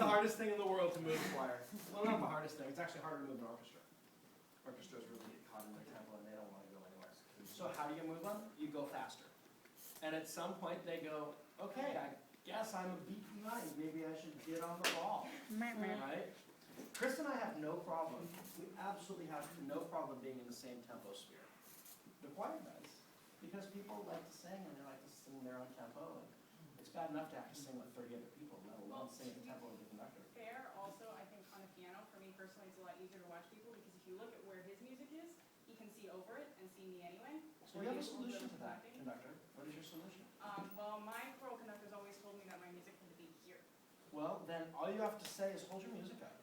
the hardest thing in the world to move a choir. Well, not the hardest thing. It's actually harder to move an orchestra. Orchestras really get caught in their tempo and they don't want to go anywhere. So how do you move them? You go faster. And at some point they go, okay, I guess I'm a beat behind. Maybe I should get on the ball. Right? Chris and I have no problem. We absolutely have no problem being in the same tempo sphere. The choir does. Because people like to sing and they like to sing their own tempo. And it's bad enough to have to sing with 30 other people, let alone sing at the tempo of the conductor. Fair, also, I think on a piano, for me personally, it's a lot easier to watch people because if you look at where his music is, he can see over it and see me anyway. So you have a solution to that, conductor. What is your solution? Well, my choral conductor's always told me that my music had to be here. Well, then all you have to say is hold your music up.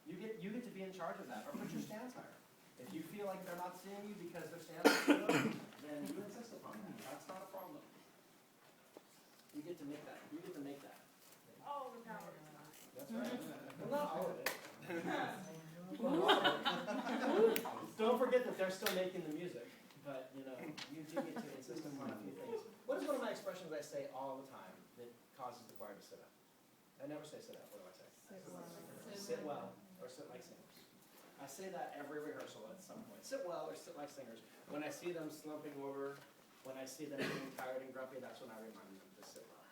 You get to be in charge of that, or put your stands higher. If you feel like they're not seeing you because their stands are too low, then you insist upon that. That's not a problem. You get to make that. You get to make that. Oh, the power is mine. That's right. Well, not all of it. Don't forget that they're still making the music, but you know, you do get to insist upon a few things. What is one of my expressions I say all the time that causes the choir to sit up? I never say sit up. What do I say? Sit well. Sit well, or sit like singers. I say that every rehearsal at some point. Sit well or sit like singers. When I see them slumping over, when I see them getting tired and grumpy, that's when I remind them to sit well.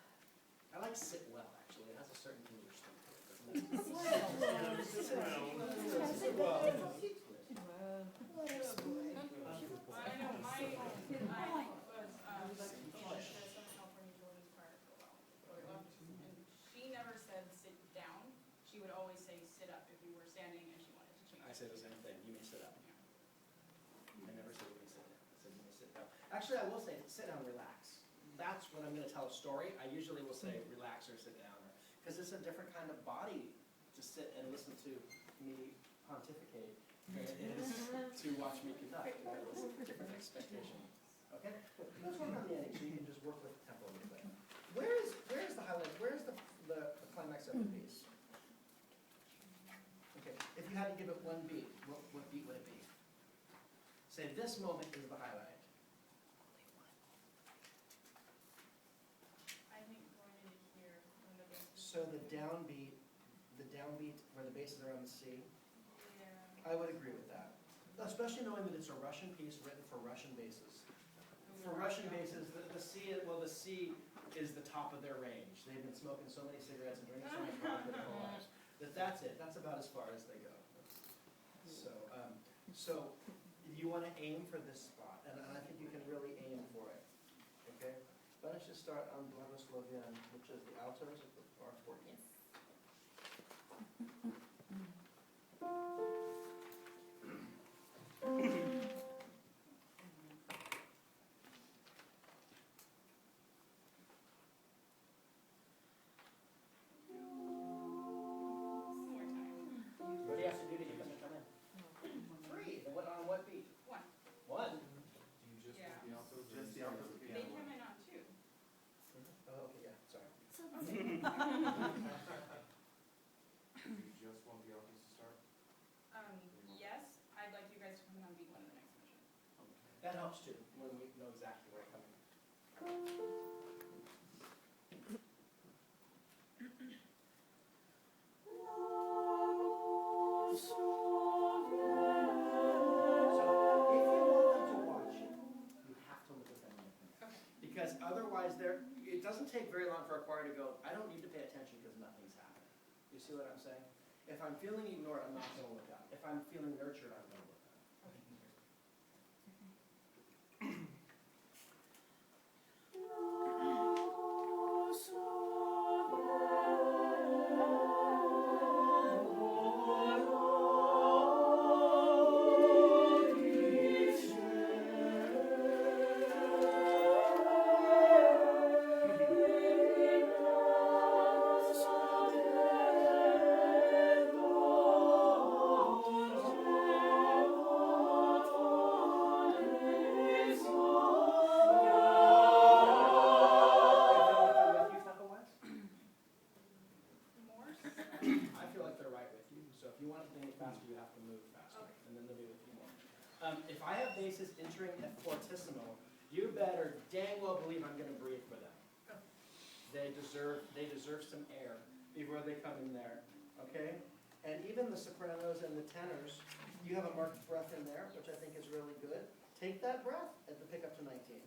I like sit well, actually. It has a certain English thing to it, doesn't it? Sit well. Sit well. I know, my, I was, the Southern California Children's Choir for a while. And she never said sit down. She would always say sit up if you were standing and she wanted to change. I say the same thing. You may sit up. I never say you may sit down. I said you may sit down. Actually, I will say sit down, relax. That's when I'm going to tell a story. I usually will say relax or sit down, because it's a different kind of body to sit and listen to me pontificate than it is to watch me conduct. It's a different expectation. Okay? Let's work on the ending so you can just work with the tempo a little bit. Where is the highlight? Where is the climax of the piece? Okay, if you had to give it one beat, what beat would it be? Say this moment is the highlight. I think going into here when the bass is. So the downbeat where the bass is around the C, Yeah. I would agree with that. Especially knowing that it's a Russian piece written for Russian basses. For Russian basses, the C is the top of their range. They've been smoking so many cigarettes and drinking so much vodka their whole lives. That's it. That's about as far as they go. So you want to aim for this spot, and I think you can really aim for it. Okay? Why don't you start on Blagoslovian, which is the altos of the bar 40. Yes. More time. What do you have to do to get them to come in? Three. And on what beat? One. One? Do you just Yeah. want the alto? Just the alto piano. They come in on two. Oh, okay, yeah, sorry. Do you just want the altos to start? Yes, I'd like you guys to come in on beat one of the next mission. That helps too, when we know exactly where it's coming. So, if you want them to watch you, you have to look at them. Okay. Because otherwise, it doesn't take very long for a choir to go, I don't need to pay attention because nothing's happening. You see what I'm saying? If I'm feeling ignored, I'm not going to look up. If I'm feeling nurtured, I'm going to look up. More? I feel like they're right with you, so if you want it to move faster, you have to move faster, Okay. and then they'll be with you more. If I have basses entering at fortissimo, you better dang well believe I'm going to breathe for them. Okay. They deserve some air before they come in there, okay? And even the sopranos and the tenors, you have a marked breath in there, which I think is really good. Take that breath at the pickup to 19.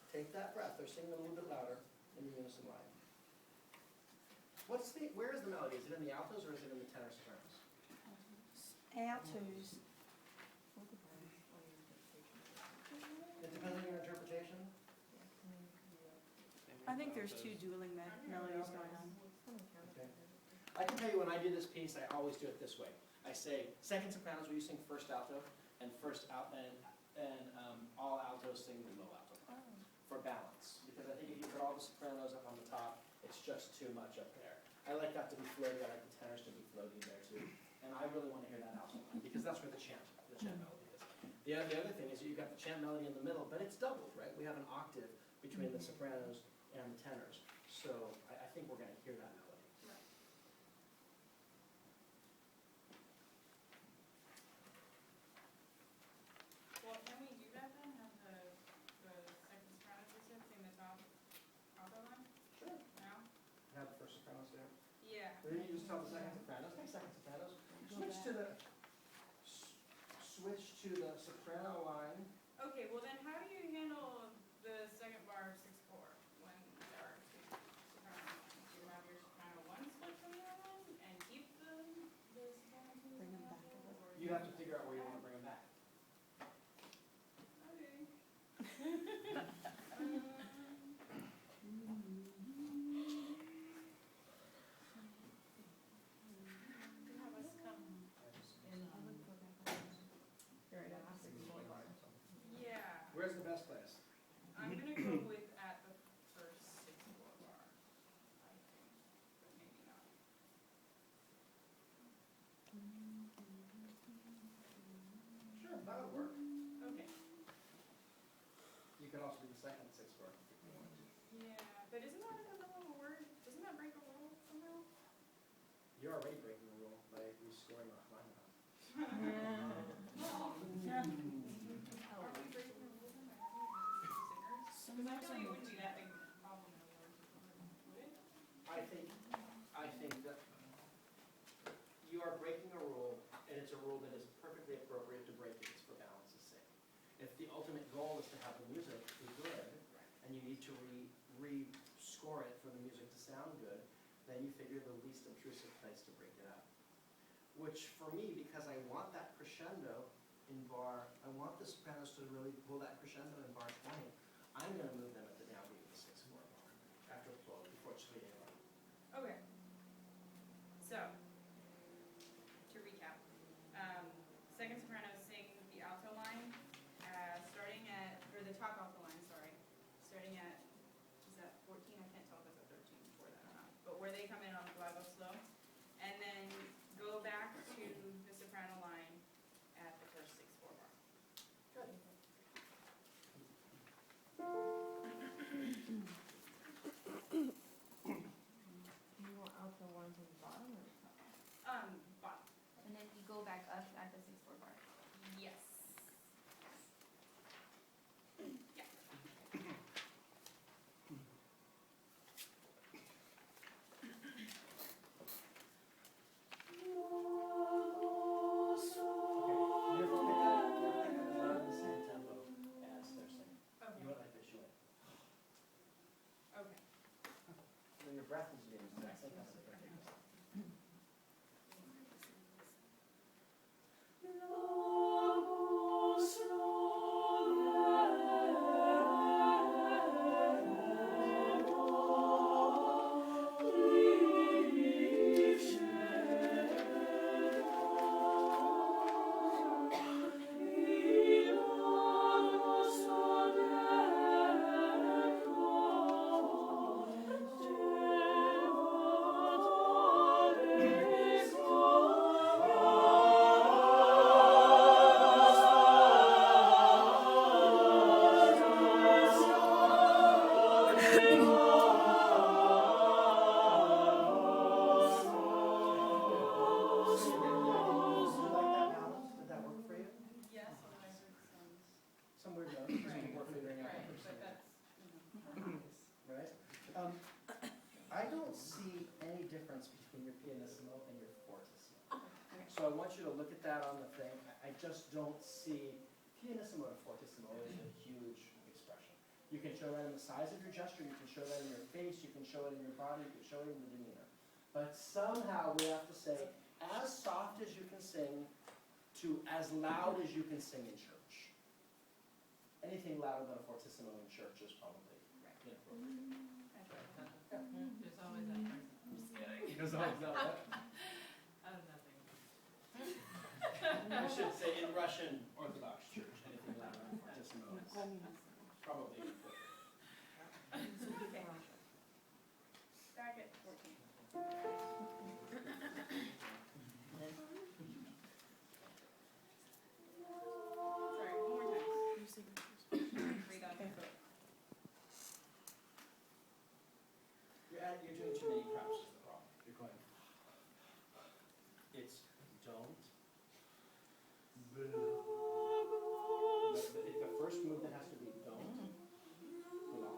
Take that breath. They're singing a little bit louder in the unison line. Where is the melody? Is it in the altos or is it in the tenor sopranos? Altos. It depends on your interpretation. I think there's two dueling melodies going on. Okay. I can tell you when I do this piece, I always do it this way. I say, second sopranos, will you sing first alto, and all altos sing the low alto for balance. Because I think if you put all the sopranos up on the top, it's just too much up there. I like that to be floaty. I like the tenors to be floaty there too. And I really want to hear that alto line because that's where the chant melody is. The other thing is you've got the chant melody in the middle, but it's doubled, right? We have an octave between the sopranos and the tenors. So I think we're going to hear that melody. Right. Well, can we do that then? Have the second soprano just sing the top alto line? Sure. No? Have the first sopranos there. Yeah. Then you just tell the second sopranos, hey, second sopranos, switch to the soprano line. Okay, well then how do you handle the second bar of 6/4 when there are two soprano lines? Do you have your soprano one switch from the other one and keep the soprano two? Bring them back a or little. You have to figure out where you want to bring them back. Okay. Have us come in. Yeah, Where's the best place? I'm gonna go with at the first 6/4 bar, I think, but maybe not. Sure, that would work. Okay, You could also do the second 6/4 if you wanted to. yeah, but isn't that like a little word, doesn't that break a rule somehow? You're already breaking the rule by rescoring off my mouth. Are we breaking the rules in my singers? Because I feel like it wouldn't be that big of a problem in a word, would it? I think that you are breaking a rule, and it's a rule that is perfectly appropriate to break if it's for balance's sake. If the ultimate goal is to have the music be good, and you need to re-score it for the music to sound good, then you figure the least obtrusive place to break it up. Which for me, because I want that crescendo in bar, I want the sopranos to really pull that crescendo in bar 20, I'm going to move them at the downbeat of the 6/4 bar after the flow, before it's really in. Okay. So, to recap, second soprano sing the alto line, starting at, or the top alto line, sorry, starting at, is that 14? I can't tell if it's at 13 before that or not. But where they come in on the glide slow, and then go back to the soprano line at the first 6/4 bar. Good. You want alto ones in the bottom or the top? Bottom. And then you go back up at the 6/4 bar. Yes. Yeah. Your pickup is not in the same tempo as they're singing. Okay. You want like this short. Okay. Then your breath is being the exact same kind of thing. Oh So I want you to look at that on the thing. I just don't see, pianissimo to fortissimo is a huge expression. You can show that in the size of your gesture, you can show that in your face, you can show it in your body, you can show it in your demeanor. But somehow we have to say, as soft as you can sing to as loud as you can sing in church. Anything louder than a fortissimo in church is probably inappropriate. There's always that person. I'm just kidding. Because always that. Nothing. I should say in Russian Orthodox Church, anything louder than fortissimo is probably inappropriate. Back at 14. Sorry, one more time. Breathe out. You're doing too many preps is the problem. You're going, it's don't. The first movement has to be don't. Blah.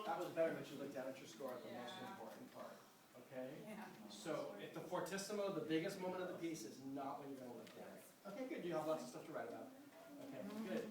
That was better, but you looked down at your score at the most important part, okay? So if the fortissimo, the biggest moment of the piece, is not when you're going to look down. Okay, good. You have lots of stuff to write about. Okay, good.